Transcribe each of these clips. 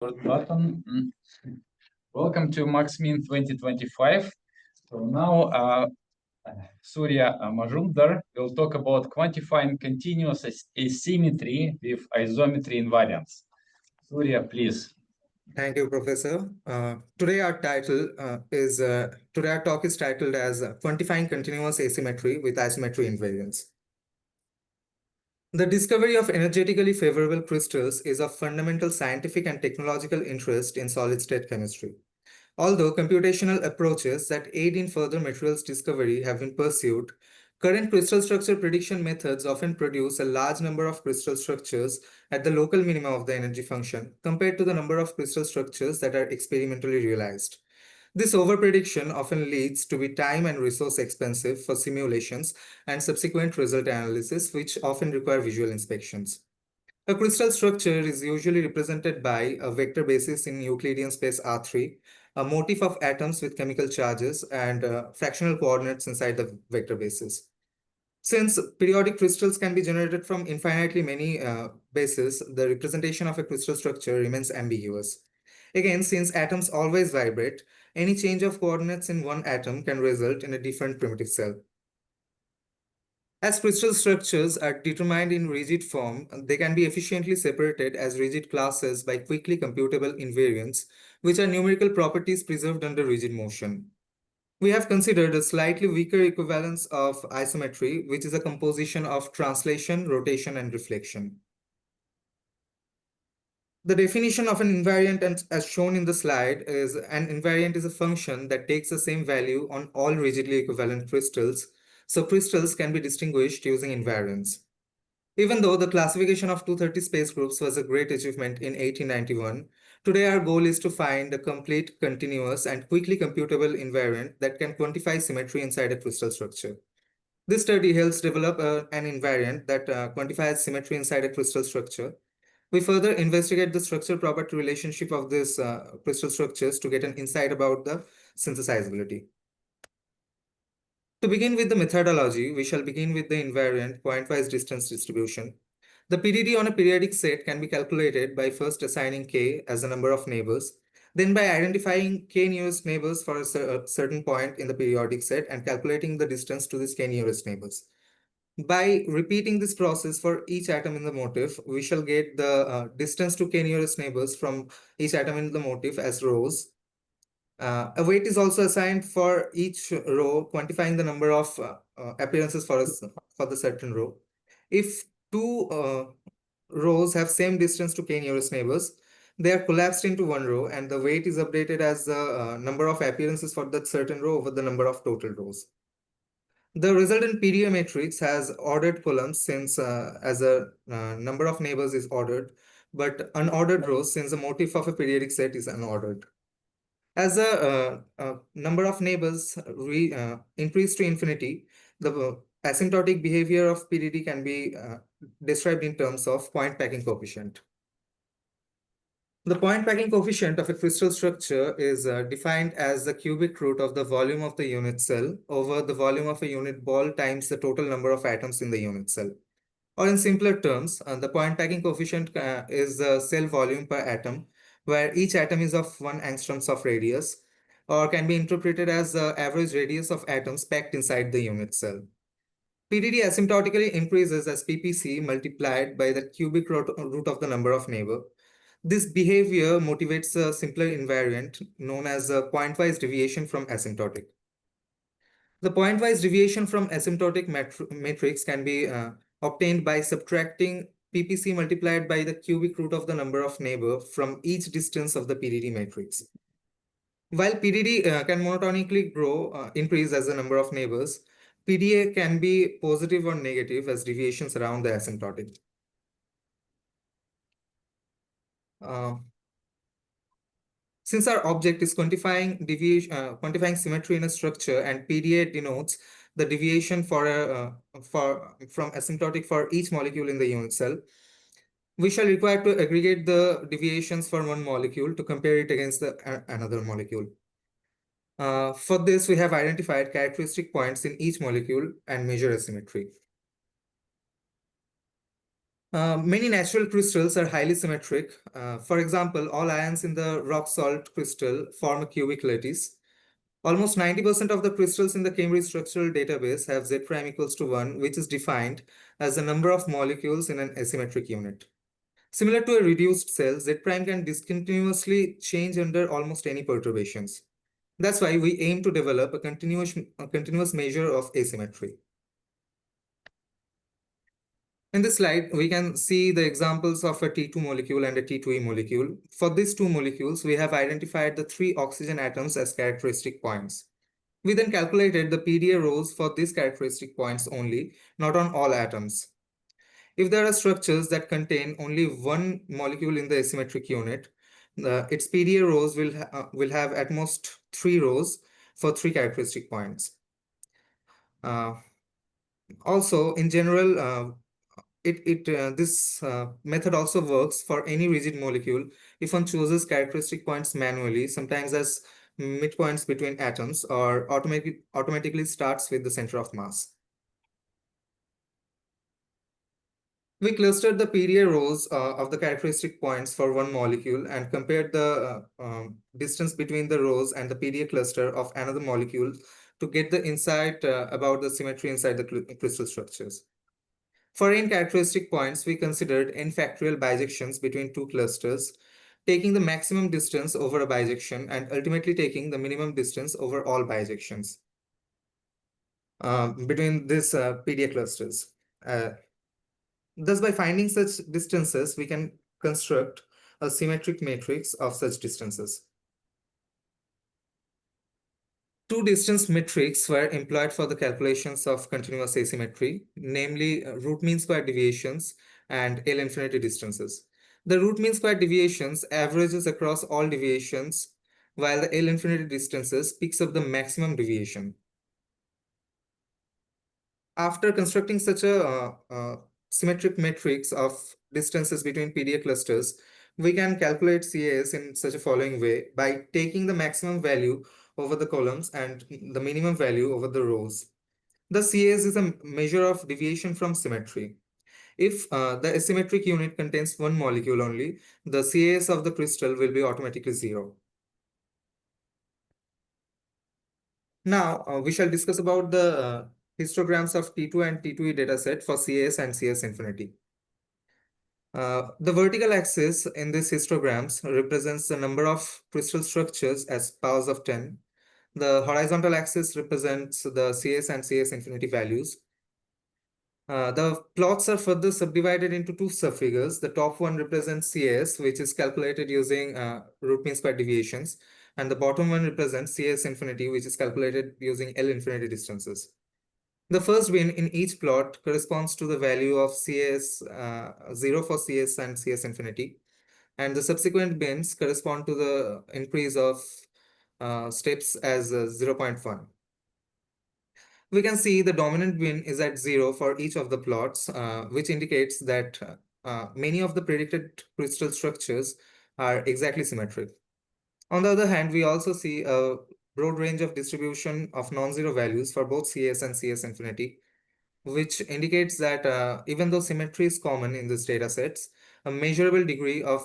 Record button. Welcome to MACSMIN 2025. So now Surya Majumder will talk about quantifying continuous asymmetry with isometry invariants. Surya, please. Thank you, Professor. Today our talk is titled as Quantifying Continuous Asymmetry with Asymmetry Invariants. The discovery of energetically favorable crystals is of fundamental scientific and technological interest in solid-state chemistry. Although computational approaches that aid in further materials discovery have been pursued, current crystal structure prediction methods often produce a large number of crystal structures at the local minima of the energy function compared to the number of crystal structures that are experimentally realized. This overprediction often leads to be time and resource expensive for simulations and subsequent result analysis, which often require visual inspections. A crystal structure is usually represented by a vector basis in Euclidean space R3, a motif of atoms with chemical charges, and fractional coordinates inside the vector basis. Since periodic crystals can be generated from infinitely many bases, the representation of a crystal structure remains ambiguous. Again, since atoms always vibrate, any change of coordinates in one atom can result in a different primitive cell. As crystal structures are determined in rigid form, they can be efficiently separated as rigid classes by quickly computable invariants, which are numerical properties preserved under rigid motion. We have considered a slightly weaker equivalence of isometry, which is a composition of translation, rotation, and reflection. The definition of an invariant, as shown in the slide, is an invariant is a function that takes the same value on all rigidly equivalent crystals, so crystals can be distinguished using invariants. Even though the classification of 230 space groups was a great achievement in 1891, today our goal is to find a complete, continuous, and quickly computable invariant that can quantify symmetry inside a crystal structure. This study helps develop an invariant that quantifies symmetry inside a crystal structure. We further investigate the structure-property relationship of these crystal structures to get an insight about the synthesisability. To begin with the methodology, we shall begin with the invariant pointwise distance distribution. The PDD on a periodic set can be calculated by first assigning k as the number of neighbours, then by identifying k nearest neighbours for a certain point in the periodic set and calculating the distance to these k nearest neighbours. By repeating this process for each atom in the motif, we shall get the distance to k nearest neighbours from each atom in the motif as rows. A weight is also assigned for each row, quantifying the number of appearances for the certain row. If two rows have same distance to k nearest neighbours, they are collapsed into one row, and the weight is updated as the number of appearances for that certain row over the number of total rows. The resultant PDA matrix has ordered columns since as a number of neighbors is ordered, but unordered rows since the motif of a periodic set is unordered. As the number of neighbors increase to infinity, the asymptotic behavior of PDD can be described in terms of point packing coefficient. The point packing coefficient of a crystal structure is defined as the cubic root of the volume of the unit cell over the volume of a unit ball times the total number of atoms in the unit cell. Or in simpler terms, the point packing coefficient is the cell volume per atom, where each atom is of 1 angstroms of radius, or can be interpreted as the average radius of atoms packed inside the unit cell. PDD asymptotically increases as PPC multiplied by the cubic root of the number of neighbor. This behavior motivates a simpler invariant known as a pointwise deviation from asymptotic. The pointwise deviation from asymptotic matrix can be obtained by subtracting PPC multiplied by the cubic root of the number of neighbor from each distance of the PDD matrix. While PDD can monotonically increase as the number of neighbors, PDA can be positive or negative as deviations around the asymptotic. Since our object is quantifying symmetry in a structure, and PDA denotes the deviation from asymptotic for each molecule in the unit cell, we shall require to aggregate the deviations for one molecule to compare it against another molecule. For this, we have identified characteristic points in each molecule and measure asymmetry. Many natural crystals are highly symmetric. For example, all ions in the rock salt crystal form a cubic lattice. Almost 90% of the crystals in the Cambridge structural database have Z prime equals to 1, which is defined as the number of molecules in an asymmetric unit. Similar to a reduced cell, Z prime can discontinuously change under almost any perturbations. That's why we aim to develop a continuous measure of asymmetry. In this slide, we can see the examples of a T2 molecule and a T2E molecule. For these two molecules, we have identified the 3 oxygen atoms as characteristic points. We then calculated the PDA rows for these characteristic points only, not on all atoms. If there are structures that contain only one molecule in the asymmetric unit, its PDA rows will have at most 3 rows for 3 characteristic points. Also, in general, this method also works for any rigid molecule if one chooses characteristic points manually, sometimes as midpoints between atoms, or automatically starts with the center of mass. We clustered the PDA rows of the characteristic points for one molecule and compared the distance between the rows and the PDA cluster of another molecule to get the insight about the symmetry inside the crystal structures. For n characteristic points, we considered n factorial bijections between two clusters, taking the maximum distance over a bijection and ultimately taking the minimum distance over all bijections between these PDA clusters. Thus, by finding such distances, we can construct a symmetric matrix of such distances. Two distance metrics were employed for the calculations of continuous asymmetry, namely root mean square deviations and L infinity distances. The root mean square deviations averages across all deviations, while the L infinity distances picks up the maximum deviation. After constructing such a symmetric matrix of distances between PDA clusters, we can calculate CAS in such a following way by taking the maximum value over the columns and the minimum value over the rows. The CAS is a measure of deviation from symmetry. If the asymmetric unit contains one molecule only, the CAS of the crystal will be automatically 0. Now, we shall discuss about the histograms of T2 and T2E dataset for CAS and CAS infinity. The vertical axis in these histograms represents the number of crystal structures as powers of 10. The horizontal axis represents the CAS and CAS infinity values. The plots are further subdivided into two subfigures. The top one represents CAS, which is calculated using root mean square deviations, and the bottom one represents CAS infinity, which is calculated using L infinity distances. The first bin in each plot corresponds to the value of CAS 0 for CAS and CAS infinity, and the subsequent bins correspond to the increase of steps as 0.1. We can see the dominant bin is at 0 for each of the plots, which indicates that many of the predicted crystal structures are exactly symmetric. On the other hand, we also see a broad range of distribution of non-zero values for both CAS and CAS infinity, which indicates that even though symmetry is common in these data sets, a measurable degree of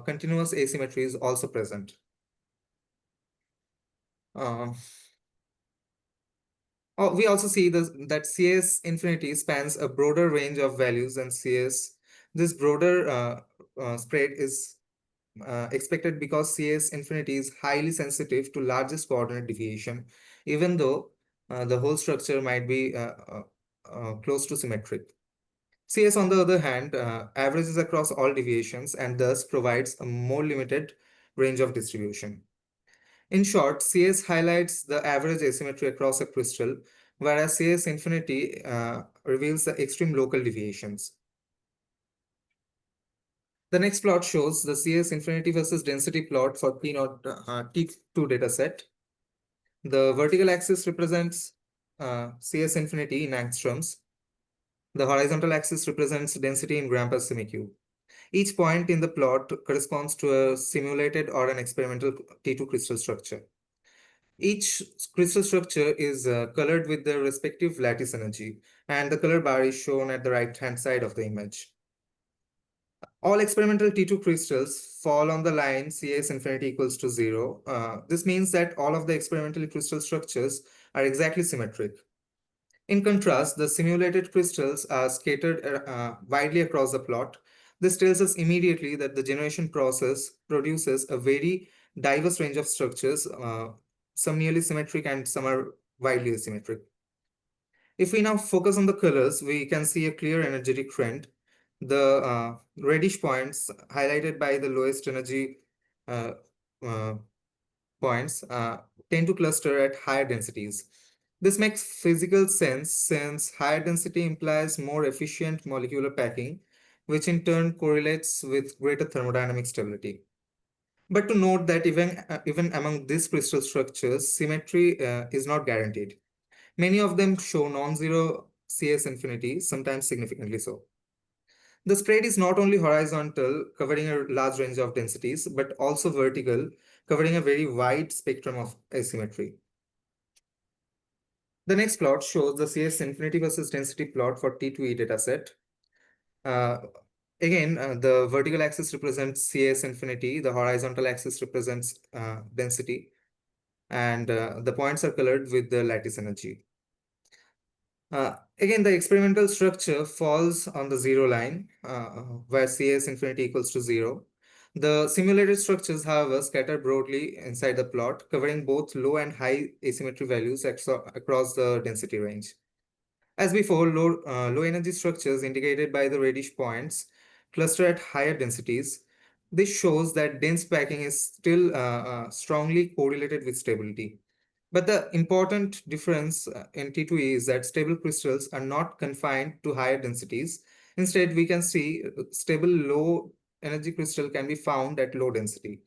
continuous asymmetry is also present. We also see that CAS infinity spans a broader range of values than CAS. This broader spread is expected because CAS infinity is highly sensitive to largest coordinate deviation, even though the whole structure might be close to symmetric. CS, on the other hand, averages across all deviations and thus provides a more limited range of distribution. In short, CS highlights the average asymmetry across a crystal, whereas CS infinity reveals the extreme local deviations. The next plot shows the CS infinity versus density plot for T2 dataset. The vertical axis represents CS infinity in angstroms. The horizontal axis represents density in gram per semi-cube. Each point in the plot corresponds to a simulated or an experimental T2 crystal structure. Each crystal structure is colored with their respective lattice energy, and the color bar is shown at the right-hand side of the image. All experimental T2 crystals fall on the line Cs infinity equals to 0. This means that all of the experimental crystal structures are exactly symmetric. In contrast, the simulated crystals are scattered widely across the plot. This tells us immediately that the generation process produces a very diverse range of structures, some nearly symmetric and some are widely asymmetric. If we now focus on the colors, we can see a clear energetic trend. The reddish points highlighted by the lowest energy uh, uh, points tend to cluster at higher densities. This makes physical sense since higher density implies more efficient molecular packing, which in turn correlates with greater thermodynamic stability. But to note that even among these crystal structures, symmetry is not guaranteed. Many of them show non-zero CS infinity, sometimes significantly so. The spread is not only horizontal, covering a large range of densities, but also vertical, covering a very wide spectrum of asymmetry. The next plot shows the CS infinity versus density plot for T2E dataset. Again, the vertical axis represents CS infinity, the horizontal axis represents density, and the points are colored with the lattice energy. Again, the experimental structure falls on the zero line, where CS infinity equals to 0. The simulated structures, however, scatter broadly inside the plot, covering both low and high asymmetry values across the density range. As before, low energy structures indicated by the reddish points cluster at higher densities. This shows that dense packing is still strongly correlated with stability. But the important difference in T2E is that stable crystals are not confined to higher densities. Instead, we can see stable low energy crystal can be found at low density.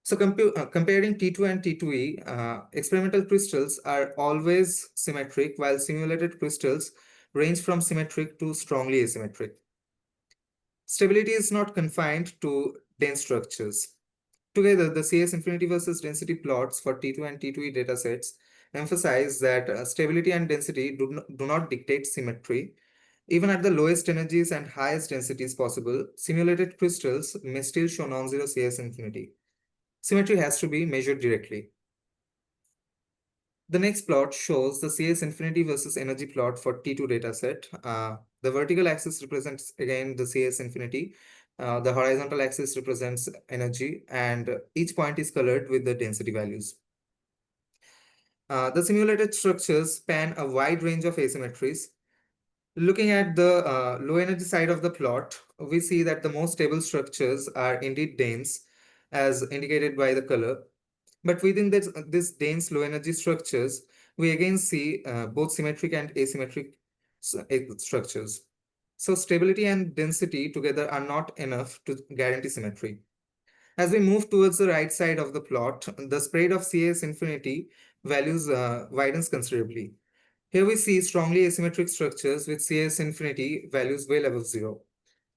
So comparing T2 and T2E, experimental crystals are always symmetric, while simulated crystals range from symmetric to strongly asymmetric. Stability is not confined to dense structures. Together, the CS infinity versus density plots for T2 and T2E datasets emphasize that stability and density do not dictate symmetry. Even at the lowest energies and highest densities possible, simulated crystals may still show non-zero CS infinity. Symmetry has to be measured directly. The next plot shows the CS infinity versus energy plot for T2 dataset. The vertical axis represents again the CS infinity. The horizontal axis represents energy, and each point is colored with the density values. The simulated structures span a wide range of asymmetries. Looking at the low energy side of the plot, we see that the most stable structures are indeed dense, as indicated by the color. But within this dense low energy structures, we again see both symmetric and asymmetric structures. So stability and density together are not enough to guarantee symmetry. As we move towards the right side of the plot, the spread of CS infinity values widens considerably. Here we see strongly asymmetric structures with CS infinity values well above 0.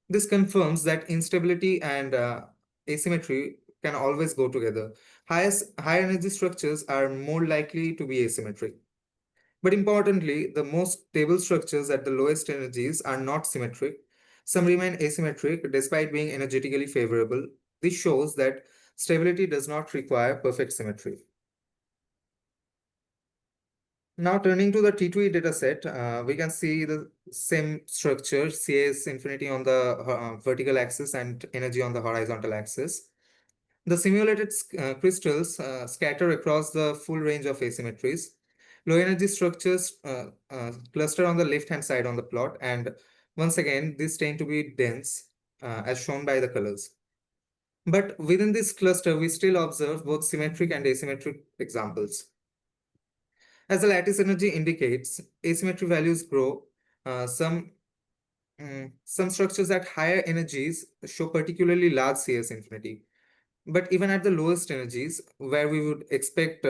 This confirms that instability and asymmetry can always go together. Higher energy structures are more likely to be asymmetric. But importantly, the most stable structures at the lowest energies are not symmetric. Some remain asymmetric despite being energetically favorable. This shows that stability does not require perfect symmetry. Now turning to the T2E dataset, we can see the same structure, CS infinity on the vertical axis and energy on the horizontal axis. The simulated crystals scatter across the full range of asymmetries. Low energy structures cluster on the left-hand side on the plot, and once again, these tend to be dense, as shown by the colors. But within this cluster, we still observe both symmetric and asymmetric examples. As the lattice energy indicates, asymmetry values grow. Some structures at higher energies show particularly large CS infinity. But even at the lowest energies, where we would expect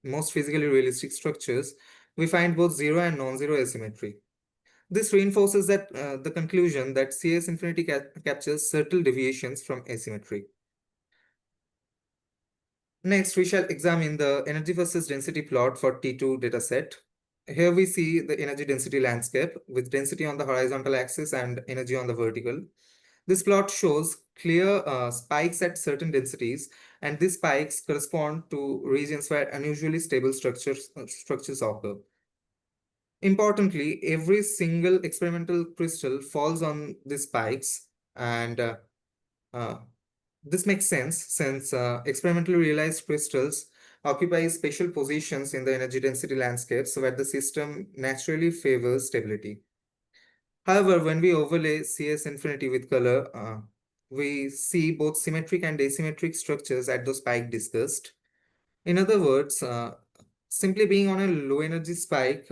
most physically realistic structures, we find both zero and non-zero asymmetry. This reinforces the conclusion that CS infinity captures subtle deviations from asymmetry. Next, we shall examine the energy versus density plot for T2 dataset. Here we see the energy density landscape with density on the horizontal axis and energy on the vertical. This plot shows clear spikes at certain densities, and these spikes correspond to regions where unusually stable structures occur. Importantly, every single experimental crystal falls on these spikes, and uh, this makes sense since experimentally realized crystals occupy special positions in the energy density landscapes where the system naturally favors stability. However, when we overlay CS infinity with color, we see both symmetric and asymmetric structures at the spike discussed. In other words, simply being on a low energy spike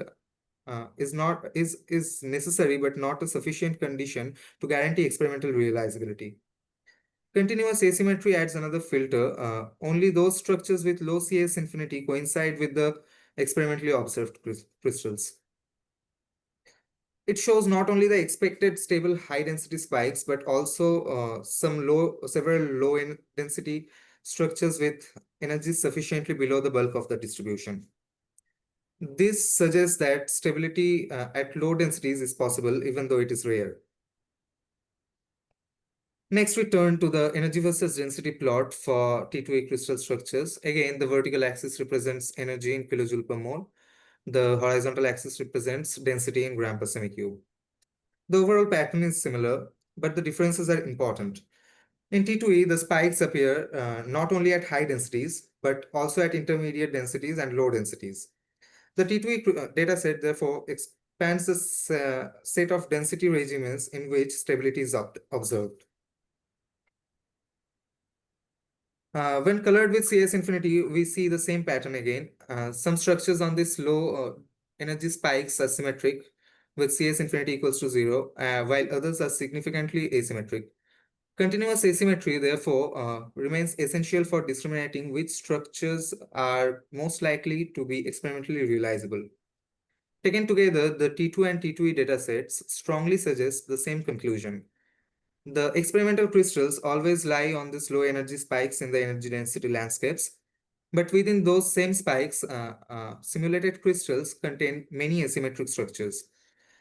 is necessary but not a sufficient condition to guarantee experimental realizability. Continuous asymmetry adds another filter. Only those structures with low CS infinity coincide with the experimentally observed crystals. It shows not only the expected stable high density spikes, but also several low density structures with energy sufficiently below the bulk of the distribution. This suggests that stability at low densities is possible, even though it is rare. Next, we turn to the energy versus density plot for T2A crystal structures. Again, the vertical axis represents energy in kilojoule per mole. The horizontal axis represents density in gram per semi-cube. The overall pattern is similar, but the differences are important. In T2E, the spikes appear not only at high densities, but also at intermediate densities and low densities. The T2E dataset therefore expands the set of density regimens in which stability is observed. When colored with CS infinity, we see the same pattern again. Some structures on this low energy spikes are symmetric, with CS infinity equals to 0, while others are significantly asymmetric. Continuous asymmetry, therefore, remains essential for discriminating which structures are most likely to be experimentally realizable. Taken together, the T2 and T2E datasets strongly suggest the same conclusion. The experimental crystals always lie on these low energy spikes in the energy density landscapes, but within those same spikes, simulated crystals contain many asymmetric structures.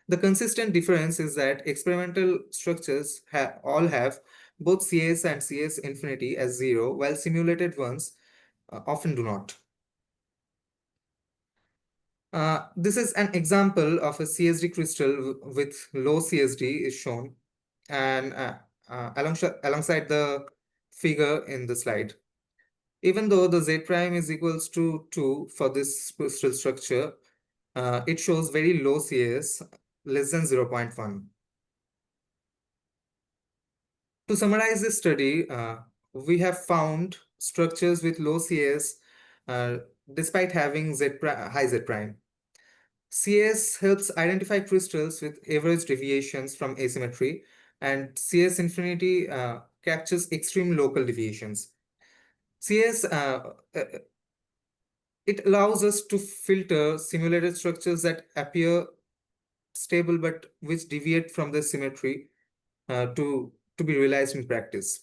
The consistent difference is that experimental structures all have both CS and CS infinity as 0, while simulated ones often do not. This is an example of a CSD crystal with low CSD is shown, and alongside the figure in the slide. Even though the Z prime is equals to 2 for this crystal structure, it shows very low CS, less than 0.1. To summarize this study, we have found structures with low CS despite having high Z prime. CS helps identify crystals with average deviations from asymmetry, and CS infinity captures extreme local deviations. CS it allows us to filter simulated structures that appear stable but which deviate from the symmetry to be realized in practice.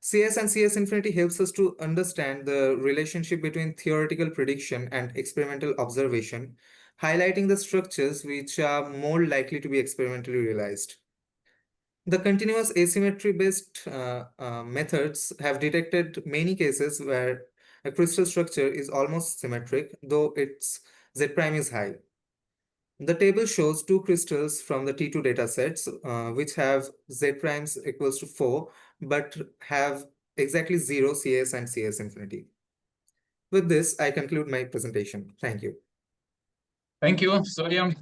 CS and CS infinity helps us to understand the relationship between theoretical prediction and experimental observation, highlighting the structures which are more likely to be experimentally realized. The continuous asymmetry-based methods have detected many cases where a crystal structure is almost symmetric, though its Z prime is high. The table shows two crystals from the T2 datasets, which have Z primes equals to 4, but have exactly 0 CS and CS infinity. With this, I conclude my presentation. Thank you. Thank you, Surya.